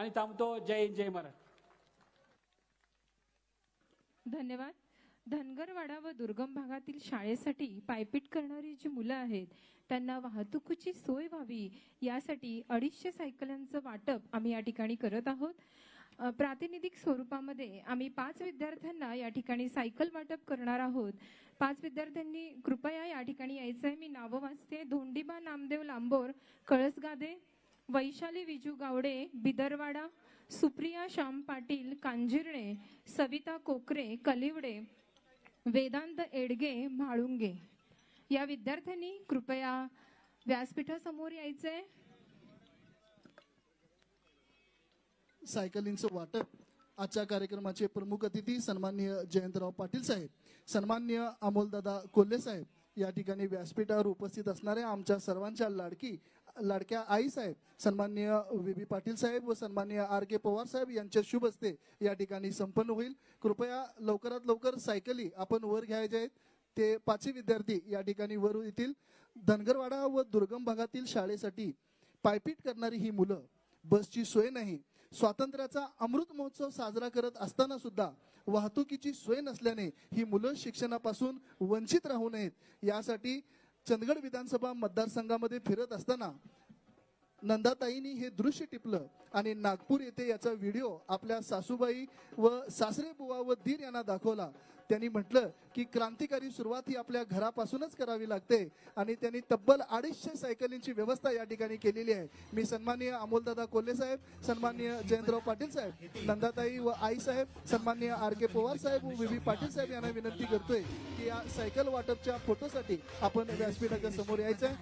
आणि थांबतो. जय हिंद, जय महाराष्ट्र. धन्यवाद. धनगरवाडा व दुर्गम भागातील शाळेसाठी पायपीट करणारी जी मुलं आहेत त्यांना वाहतुकीची सोय व्हावी यासाठी 250 सायकलांचं वाटप आम्ही या ठिकाणी करत आहोत. प्रातिनिधिक स्वरूपामध्ये आम्ही 5 विद्यार्थ्यांना या ठिकाणी सायकल वाटप करणार आहोत. 5 विद्यार्थ्यांनी कृपया या ठिकाणी यायचं आहे. मी नावं वाचते. धोंडीबा नामदेव लांबोर, कळसगादे. वैशाली विजू गावडे, बिदरवाडा. सुप्रिया श्याम पाटील, कांजिर्णे. सविता कोकरे, कलिवडे. वेदांत एडगे, म्हाळुंगे. या विद्यार्थ्यांनी कृपया व्यासपीठासमोर यायचंय. सायकलिंगचं वाटप आजच्या कार्यक्रमाचे प्रमुख अतिथी सन्माननीय जयंतराव पाटील साहेब, सन्माननीय अमोलदादा कोल्हे साहेब, या ठिकाणी व्यासपीठावर उपस्थित असणाऱ्या आमच्या सर्वांच्या लाडक्या आई साहेब सन्माननीय व्ही पाटील साहेब व सन्माननीय RK पवार साहेब यांच्या शुभ हस्ते या ठिकाणी संपन्न होईल. कृपया लवकरात लवकर सायकली आपण वर घ्यायचे आहेत. ते 5 विद्यार्थी या ठिकाणी वर येतील. धनगरवाडा व दुर्गम भागातील शाळेसाठी पायपीट करणारी ही मुलं, बसची सोय नाही, स्वातंत्र्याचा अमृत महोत्सव साजरा करत असताना सुद्धा वाहतुकीची सोय नसल्याने ही मुलं शिक्षणापासून वंचित राहू नयेत यासाठी चंदगड विधानसभा मतदारसंघामध्ये फिरत असताना नंदाताईंनी हे दृश्य टिपलं आणि नागपूर येथे याचा व्हिडिओ आपल्या सासूबाई व सासरे बुवा व दीर यांना दाखवला. त्यांनी म्हटलं की क्रांतिकारी सुरुवात ही आपल्या घरापासूनच करावी लागते आणि त्यांनी तब्बल 250 सायकलींची व्यवस्था या ठिकाणी केलेली आहे. मी सन्माननीय अमोलदादा कोल्हे साहेब, सन्माननीय जयंतराव पाटील साहेब, नंदाताई व आई साहेब, सन्माननीय RK पवार साहेब व व्ही पाटील साहेब यांना विनंती करतोय की या सायकल वाटपच्या फोटोसाठी आपण व्यासपीठाच्या समोर यायचं आहे.